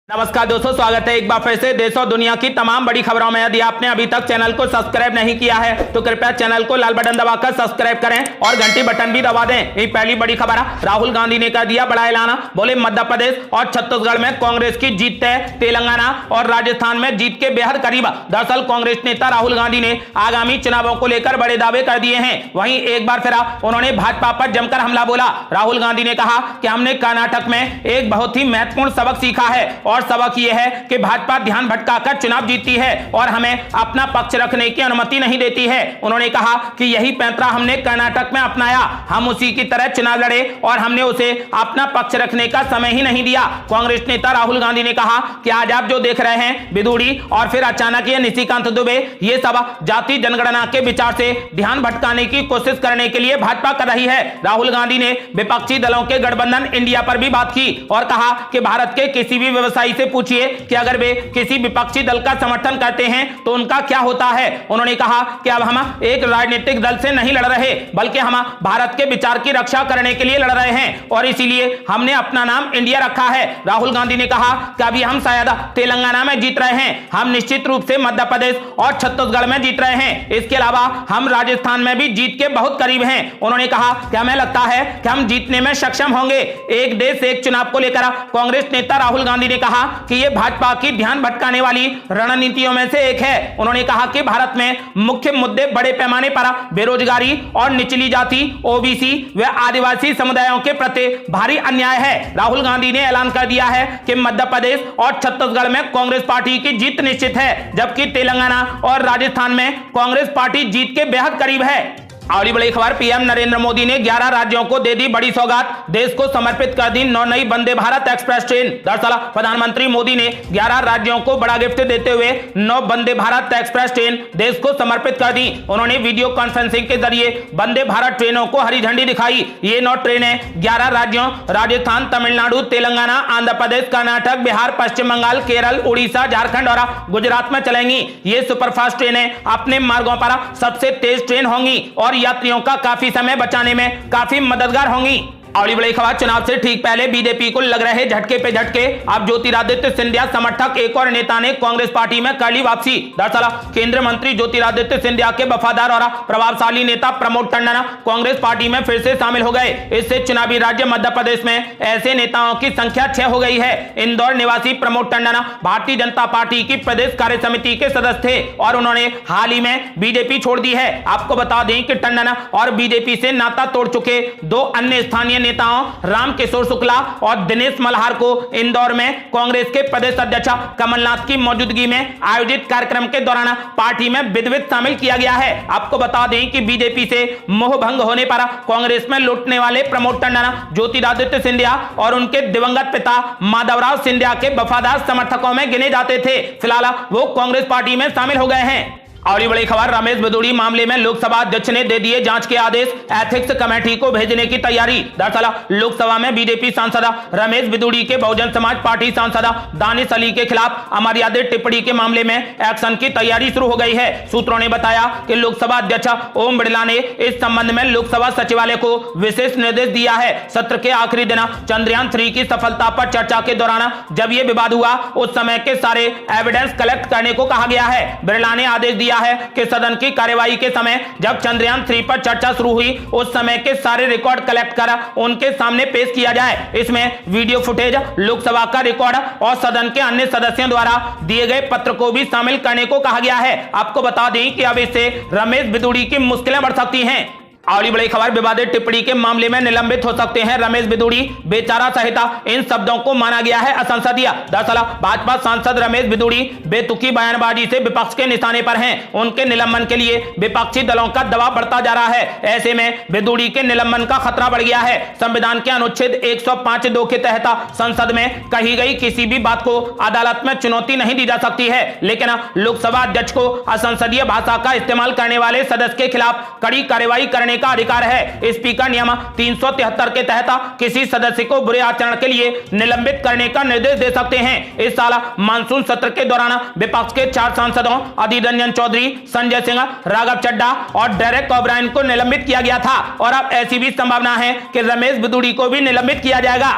नमस्कार दोस्तों, स्वागत है एक बार फिर से देश और दुनिया की तमाम बड़ी खबरों में। यदि आपने अभी तक चैनल को सब्सक्राइब नहीं किया है तो कृपया चैनल को लाल बटन दबाकर सब्सक्राइब करें और घंटी बटन भी दबा दें। ये पहली बड़ी खबर है, राहुल गांधी ने कर दिया बड़ा ऐलान। बोले मध्य प्रदेश और छत्तीसगढ़ में कांग्रेस की जीत तय, तेलंगाना और राजस्थान में जीत के बेहद करीब। दरअसल कांग्रेस नेता राहुल गांधी ने आगामी चुनावों को लेकर बड़े दावे कर दिए हैं। वहीं एक बार फिर उन्होंने भाजपा पर जमकर हमला बोला। राहुल गांधी ने कहा कि हमने कर्नाटक में एक बहुत ही महत्वपूर्ण सबक सीखा है और सबक यह है कि भाजपा ध्यान भटकाकर चुनाव जीतती है और हमें अपना पक्ष रखने की अनुमति नहीं देती है। उन्होंने कहा कि यही पैंतरा हमने कर्नाटक में अपनाया, हम उसी की तरह चुनाव लड़े और हमने उसे अपना पक्ष रखने का समय ही नहीं दिया। कांग्रेस नेता राहुल गांधी ने कहा कि आज आप जो देख रहे हैं बिदुड़ी और फिर अचानक ये निशिकांत दुबे, ये सब जाति जनगणना के विचार से ध्यान भटकाने की कोशिश करने के लिए भाजपा कर रही है। राहुल गांधी ने विपक्षी दलों के गठबंधन इंडिया पर भी बात की और कहा कि भारत के किसी भी व्यवसायी से पूछिए कि अगर वे किसी विपक्षी दल का समर्थन करते हैं तो उनका क्या होता है। उन्होंने कहा कि अब हम एक राजनीतिक दल से नहीं लड़ रहे बल्कि हम भारत के विचार की रक्षा करने के लिए लड़ रहे हैं और इसीलिए हमने अपना नाम इंडिया रखा है। राहुल गांधी ने कहा कि अभी हम शायद तेलंगाना में जीत रहे हैं, हम निश्चित रूप से मध्य प्रदेश और छत्तीसगढ़ में जीत रहे हैं, इसके अलावा हम राजस्थान में भी जीत के बहुत करीब हैं। उन्होंने कहा कि हमें लगता है कि हम जीतने में सक्षम होंगे। एक देश एक चुनाव को लेकर कांग्रेस नेता राहुल गांधी ने कहा कि ये भाजपा की ध्यान भटकाने वाली रणनीतियों में से एक है। उन्होंने कहा कि भारत में मुख्य मुद्दे बड़े पैमाने पर बेरोजगारी और निचली जाति, ओबीसी व आदिवासी समुदायों के प्रति भारी अन्याय है। राहुल गांधी ने ऐलान कर दिया है कि मध्य प्रदेश और छत्तीसगढ़ में कांग्रेस पार्टी की जीत निश्चित है, जबकि तेलंगाना और राजस्थान में कांग्रेस पार्टी जीत के बेहद करीब है। अगली बड़ी खबर, पीएम नरेंद्र मोदी ने 11 राज्यों को दे दी बड़ी सौगात, देश को समर्पित कर दी 9 नई वंदे भारत एक्सप्रेस ट्रेन। दरअसल प्रधानमंत्री मोदी ने 11 राज्यों को बड़ा गिफ्ट देते हुए 9 वंदे भारत एक्सप्रेस ट्रेन देश को समर्पित कर दी। उन्होंने वीडियो कॉन्फ्रेंसिंग के जरिए वंदे भारत ट्रेनों को हरी झंडी दिखाई। ये 9 ट्रेनें 11 राज्यों राजस्थान, तमिलनाडु, तेलंगाना, आंध्र प्रदेश, कर्नाटक, बिहार, पश्चिम बंगाल, केरल, उड़ीसा, झारखंड और गुजरात में चलेंगी। ये सुपरफास्ट ट्रेनें अपने मार्गों पर सबसे तेज ट्रेन होंगी और यात्रियों का काफी समय बचाने में काफी मददगार होंगी। अगली बड़ी खबर, चुनाव से ठीक पहले बीजेपी को लग रहे झटके पे झटके। अब ज्योतिरादित्य सिंधिया समर्थक एक और नेता ने कांग्रेस पार्टी में कर ली वापसी। दरअसल केंद्रीय मंत्री ज्योतिरादित्य सिंधिया के वफादार और प्रभावशाली नेता प्रमोद टंडन कांग्रेस पार्टी में फिर से शामिल हो गए। इससे चुनावी राज्य मध्य प्रदेश में ऐसे नेताओं की संख्या 6 हो गई है। इंदौर निवासी प्रमोद टंडन भारतीय जनता पार्टी की प्रदेश कार्य समिति के सदस्य थे और उन्होंने हाल ही में बीजेपी छोड़ दी है। आपको बता दें कि टंडन और बीजेपी से नाता तोड़ चुके 2 अन्य स्थानीय नेताओं रामकिशोर शुक्ला और दिनेश मल्हार को इंदौर में कांग्रेस के प्रदेश अध्यक्ष कमलनाथ की मौजूदगी में आयोजित कार्यक्रम के दौरान पार्टी में विधिवत शामिल किया गया है। आपको बता दें कि बीजेपी से मोह भंग होने पर कांग्रेस में लौटने वाले प्रमोद टंडन ज्योतिरादित्य सिंधिया और उनके दिवंगत पिता माधवराव सिंधिया के वफादार समर्थकों में गिने जाते थे। फिलहाल वो कांग्रेस पार्टी में शामिल हो गए हैं। अगली बड़ी खबर, रमेश बिदुड़ी मामले में लोकसभा अध्यक्ष ने दे दिए जांच के आदेश, एथिक्स कमेटी को भेजने की तैयारी। दरअसल लोकसभा में बीजेपी सांसद रमेश बिदुड़ी के बहुजन समाज पार्टी सांसद दानिश अली के खिलाफ अमर्यादित टिप्पणी के मामले में एक्शन की तैयारी शुरू हो गई है। सूत्रों ने बताया कि लोकसभा अध्यक्ष ओम बिरला ने इस संबंध में लोकसभा सचिवालय को विशेष निर्देश दिया है। सत्र के आखिरी दिन चंद्रयान 3 की सफलता पर चर्चा के दौरान जब यह विवाद हुआ उस समय के सारे एविडेंस कलेक्ट करने को कहा गया है। बिरला ने आदेश दिया है कि सदन की कार्यवाही के समय जब चंद्रयान 3 पर चर्चा शुरू हुई उस समय के सारे रिकॉर्ड कलेक्ट कर उनके सामने पेश किया जाए। इसमें वीडियो फुटेज, लोकसभा का रिकॉर्ड और सदन के अन्य सदस्यों द्वारा दिए गए पत्र को भी शामिल करने को कहा गया है। आपको बता दें कि अब इससे रमेश बिदुड़ी की मुश्किलें बढ़ सकती हैं। अगली बड़ी खबर, विवादित टिप्पणी के मामले में निलंबित हो सकते हैं रमेश बिदुड़ी, बेचारा संहिता, इन शब्दों को माना गया है असंसदीय। दरअसल भाजपा सांसद रमेश बिदुड़ी बेतुकी बयानबाजी से विपक्ष के निशाने पर हैं। उनके निलंबन के लिए विपक्षी दलों का दबाव बढ़ता जा रहा है। ऐसे में बिदुड़ी के निलंबन का खतरा बढ़ गया है। संविधान के अनुच्छेद 105(2) के तहत संसद में कही गई किसी भी बात को अदालत में चुनौती नहीं दी जा सकती है, लेकिन लोकसभा अध्यक्ष को असंसदीय भाषा का इस्तेमाल करने वाले सदस्य के खिलाफ कड़ी कार्रवाई करने का अधिकार है। स्पीकर नियम 373 के तहत किसी सदस्य को बुरे आचरण के लिए निलंबित करने का निर्देश दे सकते हैं। इस साल मानसून सत्र के दौरान विपक्ष के 4 सांसदों अधीर रंजन चौधरी, संजय सिंह, राघव चड्ढा और डेरेक ओब्रायन को निलंबित किया गया था और अब ऐसी भी संभावना है कि रमेश बिदुड़ी को भी निलंबित किया जाएगा।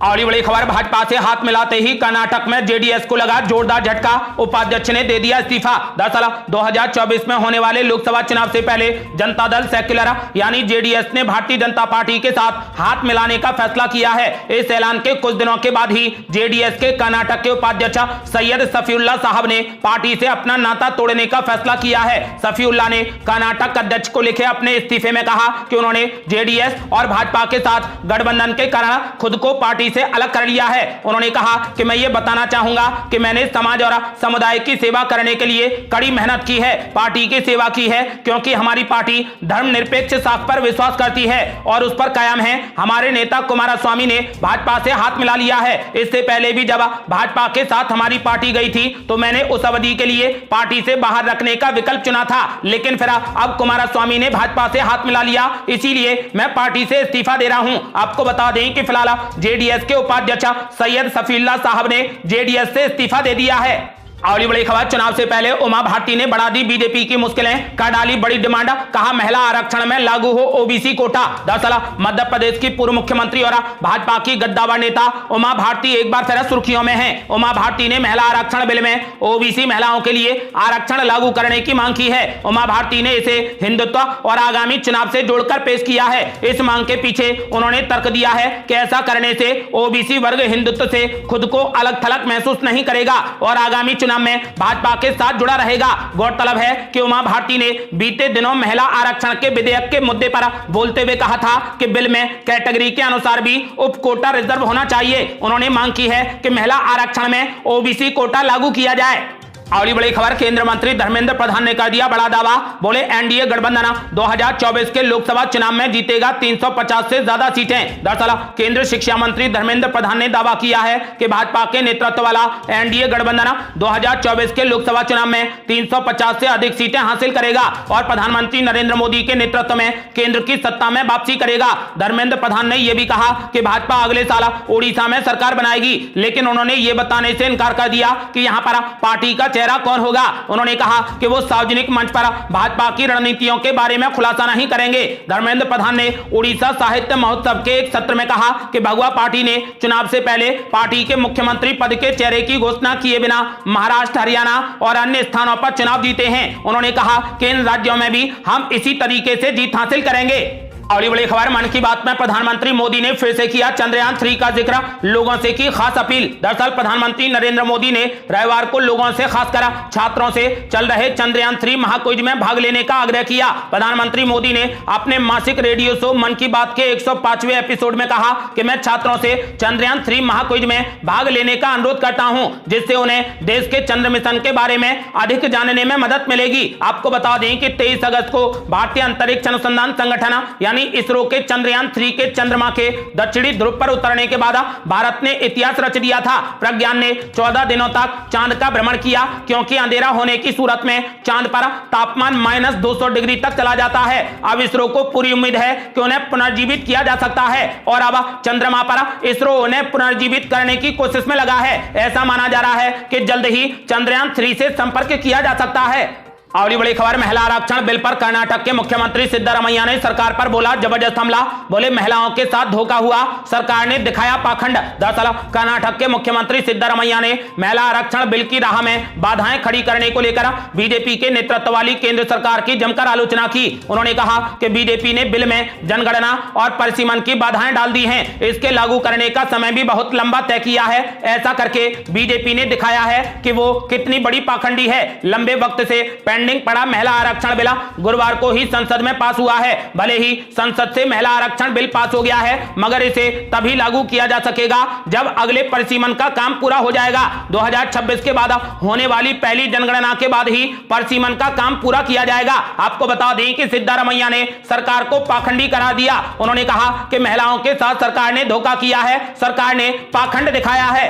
और बड़ी खबर, भाजपा से हाथ मिलाते ही कर्नाटक में जेडीएस को लगा जोरदार झटका, उपाध्यक्ष ने दे दिया इस्तीफा। दरअसल 2024 में होने वाले लोकसभा चुनाव से पहले जनता दल सेक्युलर यानी जेडीएस ने भारतीय जनता पार्टी के साथ हाथ मिलाने का फैसला किया है। इस ऐलान के कुछ दिनों के बाद ही जेडीएस के कर्नाटक के उपाध्यक्ष सैयद सफीउल्लाह साहब ने पार्टी से अपना नाता तोड़ने का फैसला किया है। सफीउल्लाह ने कर्नाटक अध्यक्ष को लिखे अपने इस्तीफे में कहा कि उन्होंने जेडीएस और भाजपा के साथ गठबंधन के कारण खुद को पार्टी से अलग कर लिया है। उन्होंने कहा कि मैं ये बताना चाहूंगा कि मैंने समाज और समुदाय की सेवा करने के लिए कड़ी मेहनत की है, पार्टी की सेवा की है, क्योंकि हमारी पार्टी धर्मनिरपेक्ष साख पर विश्वास करती है और उस पर कायम है। हमारे नेता कुमारस्वामी ने भाजपा से हाथ मिला लिया है। इससे पहले भी जब भाजपा के साथ हमारी पार्टी गई थी तो मैंने उस अवधि के लिए पार्टी से बाहर रखने का विकल्प चुना था, लेकिन फिर अब कुमारस्वामी ने भाजपा से हाथ मिला लिया, इसीलिए मैं पार्टी से इस्तीफा दे रहा हूं। आपको बता दें कि फिलहाल जेडीएस के उपाध्यक्ष सैयद सफीउल्लाह साहब ने जेडीएस से इस्तीफा दे दिया है। और बड़ी खबर, चुनाव से पहले उमा भारती ने बढ़ा दी बीजेपी की मुश्किलें, कर डाली बड़ी डिमांड, कहा महिला आरक्षण में लागू हो ओबीसी कोटा। दरअसल मध्य प्रदेश की पूर्व मुख्यमंत्री और भाजपा की गद्दावर नेता उमा भारती एक बार फिर सुर्खियों में हैं। उमा भारती ने महिला आरक्षण बिल में ओबीसी महिलाओं के लिए आरक्षण लागू करने की मांग की है। उमा भारती ने इसे हिंदुत्व और आगामी चुनाव से जोड़कर पेश किया है। इस मांग के पीछे उन्होंने तर्क दिया है कि ऐसा करने से ओबीसी वर्ग हिंदुत्व से खुद को अलग थलग महसूस नहीं करेगा और आगामी में भाजपा के साथ जुड़ा रहेगा। गौरतलब है कि उमा भारती ने बीते दिनों महिला आरक्षण के विधेयक के मुद्दे पर बोलते हुए कहा था कि बिल में कैटेगरी के अनुसार भी उप कोटा रिजर्व होना चाहिए। उन्होंने मांग की है कि महिला आरक्षण में ओबीसी कोटा लागू किया जाए। और बड़ी खबर, केंद्रीय मंत्री धर्मेंद्र प्रधान ने कर दिया बड़ा दावा, बोले एनडीए गठबंधन 2024 के लोकसभा चुनाव में जीतेगा 350 से ज्यादा सीटें। दरअसल केंद्रीय शिक्षा मंत्री धर्मेंद्र प्रधान ने दावा किया है कि भाजपा के नेतृत्व वाला एनडीए गठबंधन 2024 के लोकसभा चुनाव में 350 से अधिक सीटें हासिल करेगा और प्रधानमंत्री नरेंद्र मोदी के नेतृत्व में केंद्र की सत्ता में वापसी करेगा। धर्मेंद्र प्रधान ने यह भी कहा कि भाजपा अगले साल ओडिशा में सरकार बनाएगी, लेकिन उन्होंने ये बताने से इनकार कर दिया कि यहां पर पार्टी का चेहरा कौन होगा। उन्होंने कहा कि वो सार्वजनिक मंच पर भाजपा की रणनीतियों के बारे में खुलासा नहीं करेंगे। धर्मेंद्र प्रधान ने उड़ीसा साहित्य महोत्सव के एक सत्र में कहा कि भगवा पार्टी ने चुनाव से पहले पार्टी के मुख्यमंत्री पद के चेहरे की घोषणा किए बिना महाराष्ट्र, हरियाणा और अन्य स्थानों पर चुनाव जीते हैं। उन्होंने कहा कि इन राज्यों में भी हम इसी तरीके से जीत हासिल करेंगे। और बड़ी खबर, मन की बात में प्रधानमंत्री मोदी ने फिर से किया चंद्रयान 3 का जिक्र, लोगों से की खास अपील। दरअसल प्रधानमंत्री नरेंद्र मोदी ने रविवार को लोगों से, खासकर छात्रों से चल रहे चंद्रयान 3 महाक्विज में भाग लेने का आग्रह किया। प्रधानमंत्री मोदी ने अपने मासिक रेडियो शो मन की बात के 105वें एपिसोड में कहा कि मैं छात्रों से चंद्रयान 3 महाक्विज में भाग लेने का अनुरोध करता हूं, जिससे उन्हें देश के चंद्र मिशन के बारे में अधिक जानने में मदद मिलेगी। आपको बता दें कि 23 अगस्त को भारतीय अंतरिक्ष अनुसंधान संगठन यानी इसरो के चंद्रयान 3 के चंद्रमा के दक्षिणी ध्रुव पर उतरने के बाद भारत ने इतिहास रच दिया था। प्रज्ञान ने 14 दिनों तक चांद का भ्रमण किया, क्योंकि अंधेरा होने की सूरत में चांद पर तापमान -200 डिग्री तक चला जाता है। अब इसरो को पूरी उम्मीद है कि उन्हें पुनर्जीवित किया जा सकता है और अब चंद्रमा पर इसरो उन्हें पुनर्जीवित करने की कोशिश में लगा है। ऐसा माना जा रहा है कि जल्द ही चंद्रयान 3 से संपर्क किया जा सकता है। और बड़ी खबर, महिला आरक्षण बिल पर कर्नाटक के मुख्यमंत्री सिद्धरामैया ने सरकार पर बोला जबरदस्त हमला, बोले महिलाओं के साथ धोखा हुआ, सरकार ने दिखाया पाखंड। दरअसल कर्नाटक के मुख्यमंत्री सिद्धरामैया ने महिला आरक्षण बिल की राह में बाधाएं खड़ी करने को लेकर बीजेपी के नेतृत्व वाली केंद्र सरकार की जमकर आलोचना की। उन्होंने कहा कि बीजेपी ने बिल में जनगणना और परिसीमन की बाधाएं डाल दी हैं, इसके लागू करने का समय भी बहुत लंबा तय किया है। ऐसा करके बीजेपी ने दिखाया है कि वो कितनी बड़ी पाखंडी है। लंबे वक्त से पेंडिंग पड़ा महिला आरक्षण बिल गुरुवार को ही संसद में पास हुआ है। भले ही संसद से महिला आरक्षण बिल पास हो गया है, मगर इसे तभी लागू किया जा सकेगा जब अगले परिसीमन का काम पूरा हो जाएगा। 2026 के बाद होने वाली पहली जनगणना के बाद ही परिसीमन का काम पूरा किया जाएगा। आपको बता दें कि सिद्धरामैया ने सरकार को पाखंडी करार दिया। उन्होंने कहा कि महिलाओं के साथ सरकार ने धोखा किया है, सरकार ने पाखंड दिखाया है।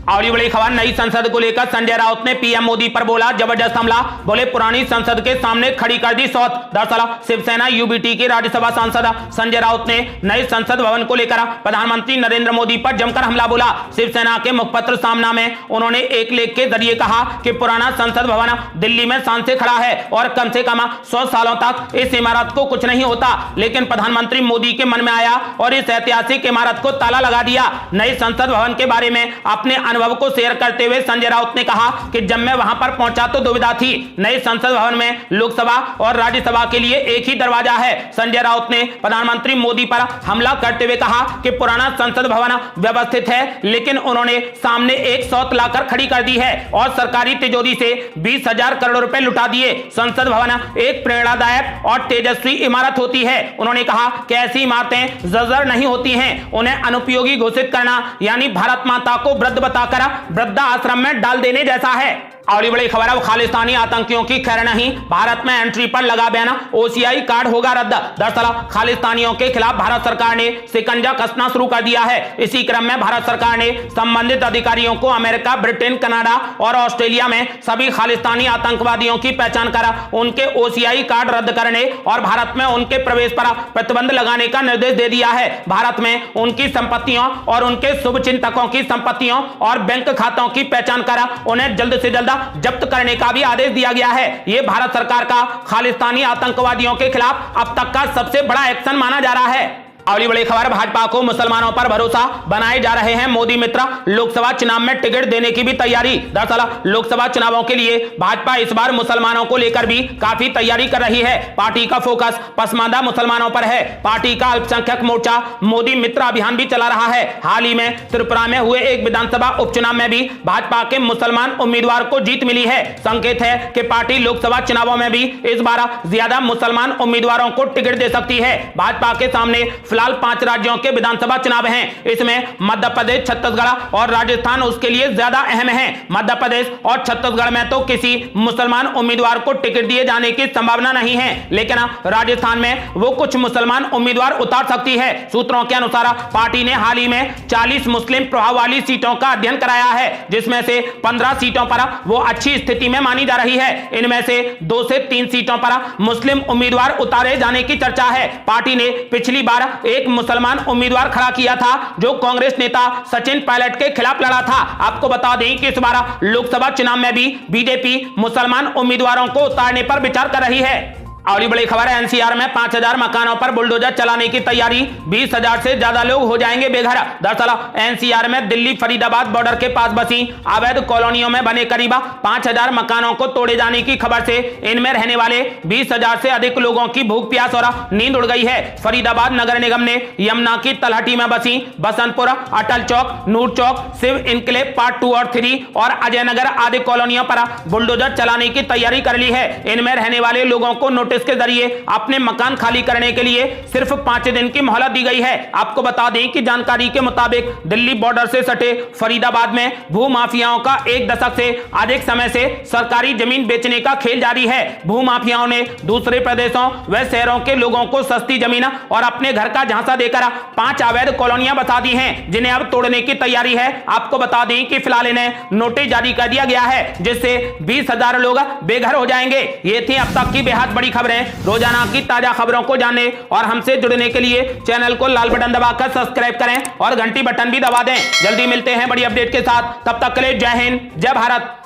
और बड़ी खबर, नई संसद को लेकर संजय राउत ने पीएम मोदी पर बोला जबरदस्त हमला। बोले पुरानी संसद के सामने खड़ी कर दी सौत। दरअसल शिवसेना यूबीटी के राज्यसभा सांसद संजय राउत ने नए संसद भवन को लेकर प्रधानमंत्री नरेंद्र मोदी पर जमकर हमला बोला। शिवसेना के मुखपत्र सामना में उन्होंने एक लेख के जरिए कहा कि पुराना संसद भवन दिल्ली में शान से खड़ा है और कम से कम 100 सालों तक इस इमारत को कुछ नहीं होता, लेकिन प्रधानमंत्री मोदी के मन में आया और इस ऐतिहासिक इमारत को ताला लगा दिया। नए संसद भवन के बारे में अपने अनुभव को शेयर करते हुए संजय राउत ने कहा कि जब मैं वहां पर पहुंचा तो दुविधा थी। नए संसद भवन में लोकसभा और राज्यसभा के लिए एक ही दरवाजा है। संजय राउत ने प्रधानमंत्री मोदी पर हमला करते हुए कहा कि पुराना संसद भवन व्यवस्थित है, लेकिन उन्होंने सामने एक सौत लाकर खड़ी कर दी है और सरकारी तिजोरी से 20,000 करोड़ रुपए लुटा दिए। संसद भवन एक प्रेरणादायक और तेजस्वी इमारत होती है। उन्होंने कहा कि ऐसी इमारतें जर्जर नहीं होती हैं, उन्हें अनुपयोगी घोषित करना यानी भारत माता को वृद्ध बताकर वृद्धा आश्रम में डाल देने जैसा है। और ये बड़ी खबर है, खालिस्तानी आतंकियों की खैर नहीं, भारत में एंट्री पर लगा बैन, ओसीआई कार्ड होगा रद्द। दरअसल खालिस्तानियों के खिलाफ भारत सरकार ने शिकंजा कसना शुरू कर दिया है। इसी क्रम में भारत सरकार ने संबंधित अधिकारियों को अमेरिका, ब्रिटेन, कनाडा और ऑस्ट्रेलिया में सभी खालिस्तानी आतंकवादियों की पहचान कर उनके ओसीआई कार्ड रद्द करने और भारत में उनके प्रवेश पर प्रतिबंध लगाने का निर्देश दे दिया है। भारत में उनकी संपत्तियों और उनके शुभ चिंतकों की संपत्तियों और बैंक खातों की पहचान कर उन्हें जल्द से जल्द जब्त करने का भी आदेश दिया गया है। यह भारत सरकार का खालिस्तानी आतंकवादियों के खिलाफ अब तक का सबसे बड़ा एक्शन माना जा रहा है। अगली बड़ी खबर, भाजपा को मुसलमानों पर भरोसा बनाए जा रहे हैं मोदी मित्र, लोकसभा चुनाव में टिकट देने की भी तैयारी। दरअसल लोकसभा चुनावों के लिए भाजपा इस बार मुसलमानों को लेकर भी काफी तैयारी कर रही है। पार्टी का फोकस पसमानदा मुसलमानों पर है। पार्टी का अल्पसंख्यक मोर्चा मोदी मित्र अभियान भी चला रहा है। हाल ही में त्रिपुरा में हुए एक विधानसभा उपचुनाव में भी भाजपा के मुसलमान उम्मीदवार को जीत मिली है। संकेत है कि पार्टी लोकसभा चुनावों में भी इस बार ज्यादा मुसलमान उम्मीदवारों को टिकट दे सकती है। भाजपा के सामने फिलहाल 5 राज्यों के विधानसभा चुनाव हैं। इसमें मध्य प्रदेश, छत्तीसगढ़ और राजस्थान उसके लिए ज्यादा अहम है। मध्य प्रदेश और छत्तीसगढ़ में तो किसी मुसलमान उम्मीदवार को टिकट दिए जाने की संभावना नहीं है, लेकिन राजस्थान में वो कुछ मुसलमान उम्मीदवार उतार सकती है। सूत्रों के अनुसार पार्टी ने हाल ही में 40 मुस्लिम प्रभाव वाली सीटों का अध्ययन कराया है, जिसमें से 15 सीटों पर वो अच्छी स्थिति में मानी जा रही है। इनमें से 2 से 3 सीटों पर मुस्लिम उम्मीदवार उतारे जाने की चर्चा है। पार्टी ने पिछली बार एक मुसलमान उम्मीदवार खड़ा किया था जो कांग्रेस नेता सचिन पायलट के खिलाफ लड़ा था। आपको बता दें कि इस बार लोकसभा चुनाव में भी बीजेपी मुसलमान उम्मीदवारों को उतारने पर विचार कर रही है। और बड़ी खबर है, एनसीआर में 5,000 मकानों पर बुलडोजर चलाने की तैयारी, 20,000 से ज्यादा लोग हो जाएंगे बेघर। दरअसल एनसीआर में दिल्ली फरीदाबाद बॉर्डर के पास बसी अवैध कॉलोनियों में बने करीब 5,000 मकानों को तोड़े जाने की खबर से इनमें रहने वाले 20,000 से अधिक लोगों की भूख प्यास और नींद उड़ गई है। फरीदाबाद नगर निगम ने यमुना की तलहटी में बसी बसंतपुर, अटल चौक, नूर चौक, शिव इनक्लेव पार्ट 2 और 3 और अजय नगर आदि कॉलोनियों पर बुलडोजर चलाने की तैयारी कर ली है। इनमें रहने वाले लोगों को नोटिस के जरिए अपने मकान खाली करने के लिए सिर्फ 5 दिन की मोहलत दी गई है। आपको बता दें कि जानकारी के मुताबिक दिल्ली बॉर्डर से सटे फरीदाबाद में भूमाफियाओं का 1 दशक से अधिक समय से सरकारी जमीन बेचने का खेल जारी है। भूमाफियाओं ने दूसरे प्रदेशों व शहरों के लोगों को सस्ती जमीन और अपने घर का झांसा देकर 5 अवैध कॉलोनियां बसा दी हैं, जिन्हें अब तोड़ने की तैयारी है। आपको बता दें कि फिलहाल इन्हें नोटिस जारी कर दिया गया है, जिससे 20,000 लोग बेघर हो जाएंगे। ये थी अब तक की बेहद बड़ी खबरें। रोजाना की ताजा खबरों को जानने और हमसे जुड़ने के लिए चैनल को लाल बटन दबाकर सब्सक्राइब करें और घंटी बटन भी दबा दें। जल्दी मिलते हैं बड़ी अपडेट के साथ, तब तक के लिए जय हिंद, जय भारत।